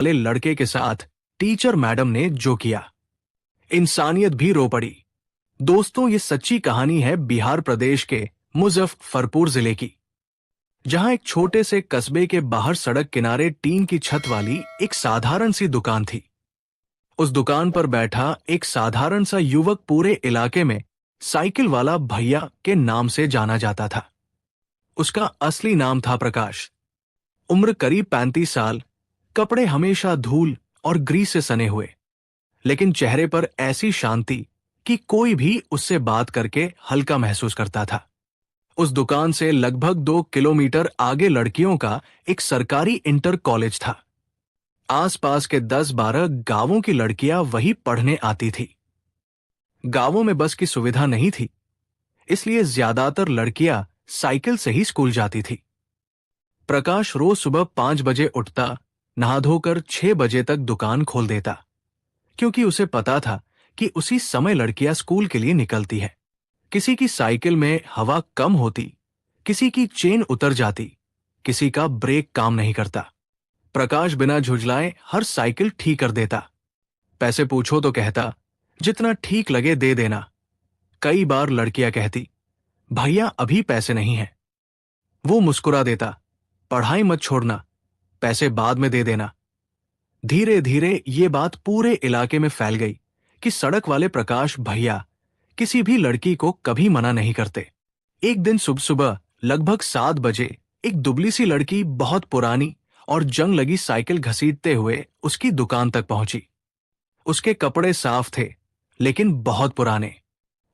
वाले लड़के के साथ टीचर मैडम ने जो किया, इंसानियत भी रो पड़ी। दोस्तों, ये सच्ची कहानी है बिहार प्रदेश के मुजफ्फरपुर जिले की, जहां एक छोटे से कस्बे के बाहर सड़क किनारे टीन की छत वाली एक साधारण सी दुकान थी। उस दुकान पर बैठा एक साधारण सा युवक पूरे इलाके में साइकिल वाला भैया के नाम से जाना जाता था। उसका असली नाम था प्रकाश। उम्र करीब 35 साल, कपड़े हमेशा धूल और ग्रीस से सने हुए, लेकिन चेहरे पर ऐसी शांति कि कोई भी उससे बात करके हल्का महसूस करता था। उस दुकान से लगभग 2 किलोमीटर आगे लड़कियों का एक सरकारी इंटर कॉलेज था। आसपास के 10-12 गांवों की लड़कियां वही पढ़ने आती थी। गांवों में बस की सुविधा नहीं थी, इसलिए ज्यादातर लड़कियां साइकिल से ही स्कूल जाती थी। प्रकाश रोज सुबह 5 बजे उठता, नहा धोकर 6 बजे तक दुकान खोल देता, क्योंकि उसे पता था कि उसी समय लड़कियां स्कूल के लिए निकलती है। किसी की साइकिल में हवा कम होती, किसी की चेन उतर जाती, किसी का ब्रेक काम नहीं करता। प्रकाश बिना झुंझलाए हर साइकिल ठीक कर देता। पैसे पूछो तो कहता, जितना ठीक लगे दे देना। कई बार लड़कियां कहती, भैया अभी पैसे नहीं हैं। वो मुस्कुरा देता, पढ़ाई मत छोड़ना, पैसे बाद में दे देना। धीरे धीरे ये बात पूरे इलाके में फैल गई कि सड़क वाले प्रकाश भैया किसी भी लड़की को कभी मना नहीं करते। एक दिन सुबह सुबह लगभग 7 बजे एक दुबली सी लड़की बहुत पुरानी और जंग लगी साइकिल घसीटते हुए उसकी दुकान तक पहुंची। उसके कपड़े साफ थे, लेकिन बहुत पुराने।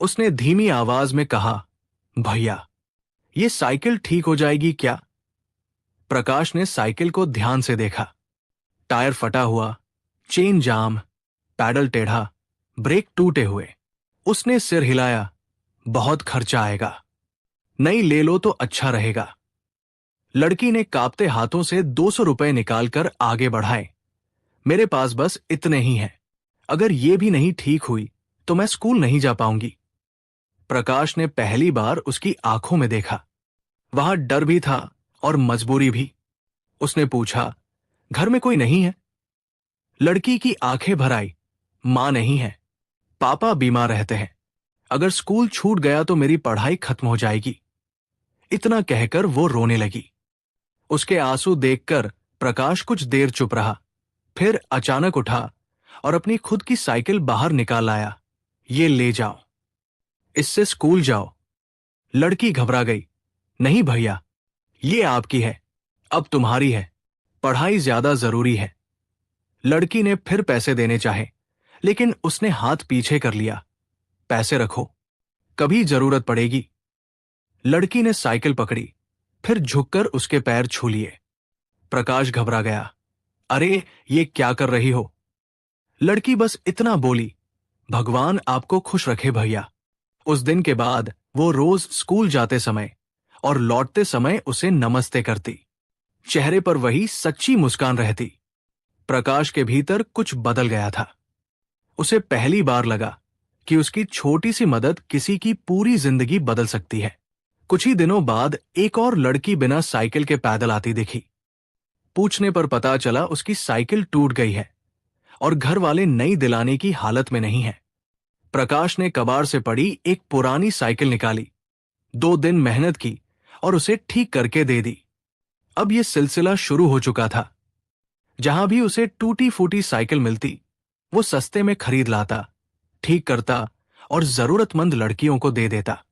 उसने धीमी आवाज में कहा, भैया, ये साइकिल ठीक हो जाएगी क्या? प्रकाश ने साइकिल को ध्यान से देखा। टायर फटा हुआ, चेन जाम, पैडल टेढ़ा, ब्रेक टूटे हुए। उसने सिर हिलाया, बहुत खर्चा आएगा, नई ले लो तो अच्छा रहेगा। लड़की ने कांपते हाथों से 200 रुपए निकालकर आगे बढ़ाए। मेरे पास बस इतने ही हैं, अगर ये भी नहीं ठीक हुई तो मैं स्कूल नहीं जा पाऊंगी। प्रकाश ने पहली बार उसकी आंखों में देखा। वहां डर भी था और मजबूरी भी। उसने पूछा, घर में कोई नहीं है? लड़की की आंखें भर आई, मां नहीं है, पापा बीमार रहते हैं, अगर स्कूल छूट गया तो मेरी पढ़ाई खत्म हो जाएगी। इतना कहकर वो रोने लगी। उसके आंसू देखकर प्रकाश कुछ देर चुप रहा, फिर अचानक उठा और अपनी खुद की साइकिल बाहर निकाल आया। ये ले जाओ, इससे स्कूल जाओ। लड़की घबरा गई, नहीं भैया, ये आपकी है, अब तुम्हारी है, पढ़ाई ज्यादा जरूरी है। लड़की ने फिर पैसे देने चाहे, लेकिन उसने हाथ पीछे कर लिया। पैसे रखो, कभी जरूरत पड़ेगी। लड़की ने साइकिल पकड़ी, फिर झुककर उसके पैर छू लिए। प्रकाश घबरा गया, अरे ये क्या कर रही हो? लड़की बस इतना बोली, भगवान आपको खुश रखे भैया। उस दिन के बाद वो रोज स्कूल जाते समय और लौटते समय उसे नमस्ते करती। चेहरे पर वही सच्ची मुस्कान रहती। प्रकाश के भीतर कुछ बदल गया था। उसे पहली बार लगा कि उसकी छोटी सी मदद किसी की पूरी जिंदगी बदल सकती है। कुछ ही दिनों बाद एक और लड़की बिना साइकिल के पैदल आती दिखी। पूछने पर पता चला उसकी साइकिल टूट गई है और घर वाले नई दिलाने की हालत में नहीं है। प्रकाश ने कबाड़ से पड़ी एक पुरानी साइकिल निकाली, 2 दिन मेहनत की और उसे ठीक करके दे दी। अब यह सिलसिला शुरू हो चुका था। जहां भी उसे टूटी फूटी साइकिल मिलती, वो सस्ते में खरीद लाता, ठीक करता और जरूरतमंद लड़कियों को दे देता।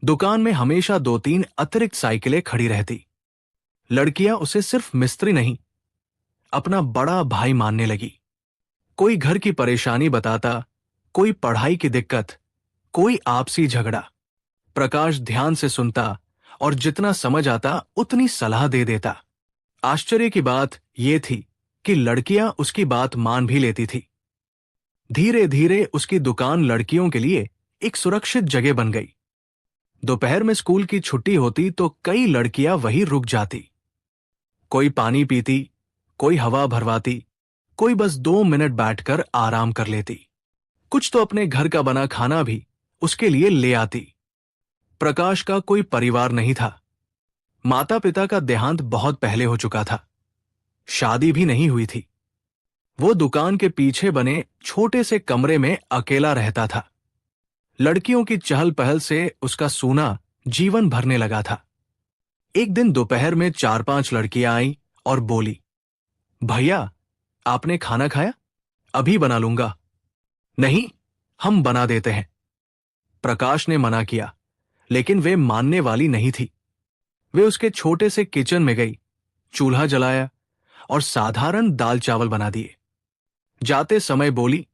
दुकान में हमेशा 2-3 अतिरिक्त साइकिलें खड़ी रहती। लड़कियां उसे सिर्फ मिस्त्री नहीं, अपना बड़ा भाई मानने लगी। कोई घर की परेशानी बताता, कोई पढ़ाई की दिक्कत, कोई आपसी झगड़ा। प्रकाश ध्यान से सुनता और जितना समझ आता उतनी सलाह दे देता। आश्चर्य की बात यह थी कि लड़कियां उसकी बात मान भी लेती थी। धीरे धीरे उसकी दुकान लड़कियों के लिए एक सुरक्षित जगह बन गई। दोपहर में स्कूल की छुट्टी होती तो कई लड़कियां वहीं रुक जाती। कोई पानी पीती, कोई हवा भरवाती, कोई बस 2 मिनट बैठकर आराम कर लेती। कुछ तो अपने घर का बना खाना भी उसके लिए ले आती। प्रकाश का कोई परिवार नहीं था। माता पिता का देहांत बहुत पहले हो चुका था। शादी भी नहीं हुई थी। वो दुकान के पीछे बने छोटे से कमरे में अकेला रहता था। लड़कियों की चहल पहल से उसका सूना जीवन भरने लगा था। एक दिन दोपहर में 4-5 लड़कियां आईं और बोली, भैया, आपने खाना खाया? अभी बना लूंगा। नहीं, हम बना देते हैं। प्रकाश ने मना किया, लेकिन वे मानने वाली नहीं थी। वे उसके छोटे से किचन में गई, चूल्हा जलाया और साधारण दाल चावल बना दिए। जाते समय बोली,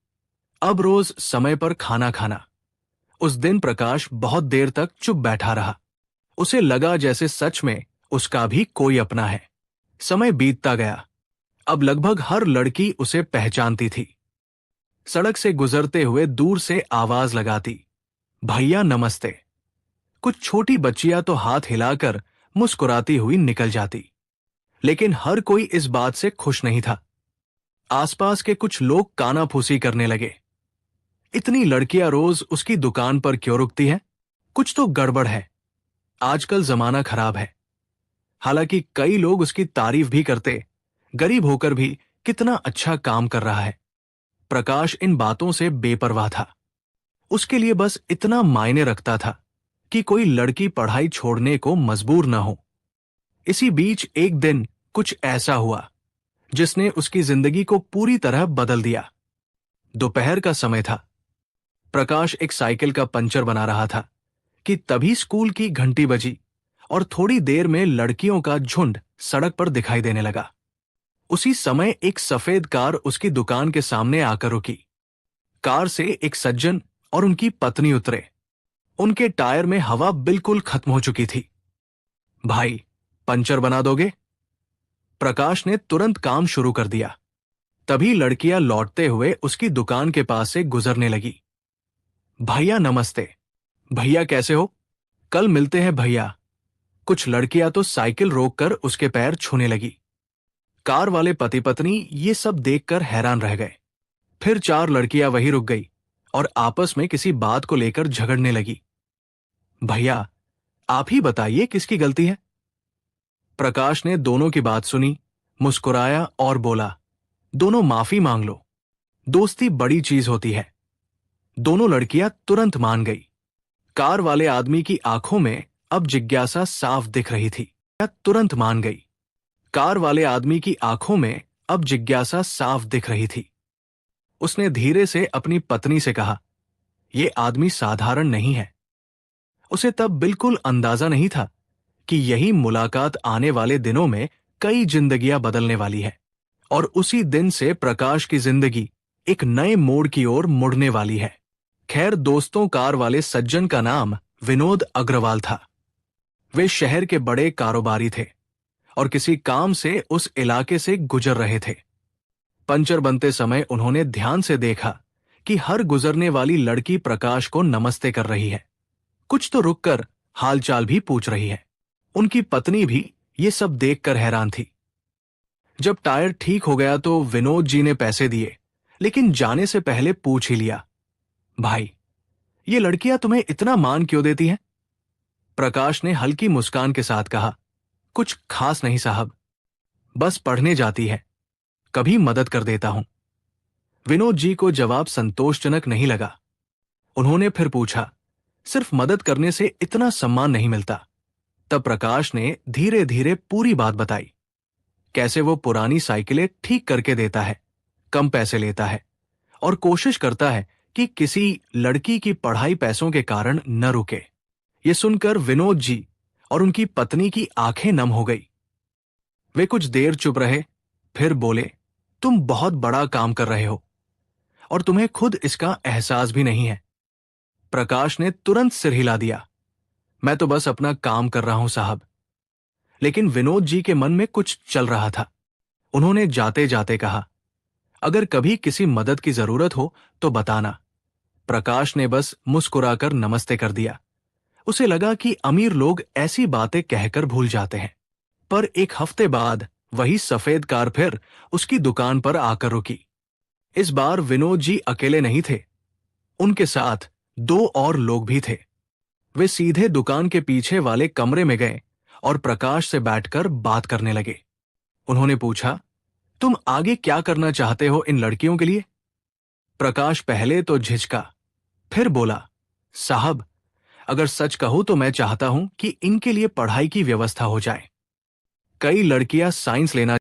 अब रोज समय पर खाना खाना। उस दिन प्रकाश बहुत देर तक चुप बैठा रहा। उसे लगा जैसे सच में उसका भी कोई अपना है। समय बीतता गया। अब लगभग हर लड़की उसे पहचानती थी। सड़क से गुजरते हुए दूर से आवाज लगाती, भैया नमस्ते। कुछ छोटी बच्चियां तो हाथ हिलाकर मुस्कुराती हुई निकल जाती। लेकिन हर कोई इस बात से खुश नहीं था। आसपास के कुछ लोग कानाफूसी करने लगे। इतनी लड़कियां रोज उसकी दुकान पर क्यों रुकती हैं? कुछ तो गड़बड़ है। आजकल जमाना खराब है। हालांकि कई लोग उसकी तारीफ भी करते, गरीब होकर भी कितना अच्छा काम कर रहा है। प्रकाश इन बातों से बेपरवाह था। उसके लिए बस इतना मायने रखता था कि कोई लड़की पढ़ाई छोड़ने को मजबूर न हो। इसी बीच एक दिन कुछ ऐसा हुआ जिसने उसकी जिंदगी को पूरी तरह बदल दिया। दोपहर का समय था। प्रकाश एक साइकिल का पंचर बना रहा था कि तभी स्कूल की घंटी बजी और थोड़ी देर में लड़कियों का झुंड सड़क पर दिखाई देने लगा। उसी समय एक सफेद कार उसकी दुकान के सामने आकर रुकी। कार से एक सज्जन और उनकी पत्नी उतरे। उनके टायर में हवा बिल्कुल खत्म हो चुकी थी। भाई, पंचर बना दोगे? प्रकाश ने तुरंत काम शुरू कर दिया। तभी लड़कियां लौटते हुए उसकी दुकान के पास से गुजरने लगी। भैया नमस्ते। भैया कैसे हो? कल मिलते हैं भैया। कुछ लड़कियां तो साइकिल रोककर उसके पैर छूने लगी। कार वाले पति पत्नी ये सब देखकर हैरान रह गए। फिर 4 लड़कियां वहीं रुक गई और आपस में किसी बात को लेकर झगड़ने लगी। भैया, आप ही बताइए किसकी गलती है? प्रकाश ने दोनों की बात सुनी, मुस्कुराया और बोला, दोनों माफी मांग लो। दोस्ती बड़ी चीज होती है। दोनों लड़कियां तुरंत मान गई। कार वाले आदमी की आंखों में अब जिज्ञासा साफ दिख रही थी। वह तुरंत मान गई। कार वाले आदमी की आंखों में अब जिज्ञासा साफ दिख रही थी। उसने धीरे से अपनी पत्नी से कहा, यह आदमी साधारण नहीं है। उसे तब बिल्कुल अंदाजा नहीं था कि यही मुलाकात आने वाले दिनों में कई जिंदगियां बदलने वाली है। और उसी दिन से प्रकाश की जिंदगी एक नए मोड़ की ओर मुड़ने वाली है। खैर दोस्तों, कार वाले सज्जन का नाम विनोद अग्रवाल था। वे शहर के बड़े कारोबारी थे और किसी काम से उस इलाके से गुजर रहे थे। पंचर बनते समय उन्होंने ध्यान से देखा कि हर गुजरने वाली लड़की प्रकाश को नमस्ते कर रही है। कुछ तो रुककर हालचाल भी पूछ रही है। उनकी पत्नी भी ये सब देखकर हैरान थी। जब टायर ठीक हो गया तो विनोद जी ने पैसे दिए, लेकिन जाने से पहले पूछ ही लिया, भाई, ये लड़कियां तुम्हें इतना मान क्यों देती हैं? प्रकाश ने हल्की मुस्कान के साथ कहा, कुछ खास नहीं साहब, बस पढ़ने जाती है, कभी मदद कर देता हूं। विनोद जी को जवाब संतोषजनक नहीं लगा। उन्होंने फिर पूछा, सिर्फ मदद करने से इतना सम्मान नहीं मिलता। तब प्रकाश ने धीरे धीरे पूरी बात बताई। कैसे वो पुरानी साइकिलें ठीक करके देता है, कम पैसे लेता है और कोशिश करता है कि किसी लड़की की पढ़ाई पैसों के कारण न रुके। ये सुनकर विनोद जी और उनकी पत्नी की आंखें नम हो गई। वे कुछ देर चुप रहे, फिर बोले, तुम बहुत बड़ा काम कर रहे हो और तुम्हें खुद इसका एहसास भी नहीं है। प्रकाश ने तुरंत सिर हिला दिया, मैं तो बस अपना काम कर रहा हूं साहब। लेकिन विनोद जी के मन में कुछ चल रहा था। उन्होंने जाते जाते कहा, अगर कभी किसी मदद की जरूरत हो तो बताना। प्रकाश ने बस मुस्कुराकर नमस्ते कर दिया। उसे लगा कि अमीर लोग ऐसी बातें कहकर भूल जाते हैं। पर एक हफ्ते बाद वही सफेद कार फिर उसकी दुकान पर आकर रुकी। इस बार विनोद जी अकेले नहीं थे। उनके साथ 2 और लोग भी थे। वे सीधे दुकान के पीछे वाले कमरे में गए और प्रकाश से बैठकर बात करने लगे। उन्होंने पूछा, तुम आगे क्या करना चाहते हो इन लड़कियों के लिए? प्रकाश पहले तो झिझका, फिर बोला, साहब, अगर सच कहूं तो मैं चाहता हूं कि इनके लिए पढ़ाई की व्यवस्था हो जाए। कई लड़कियां साइंस लेना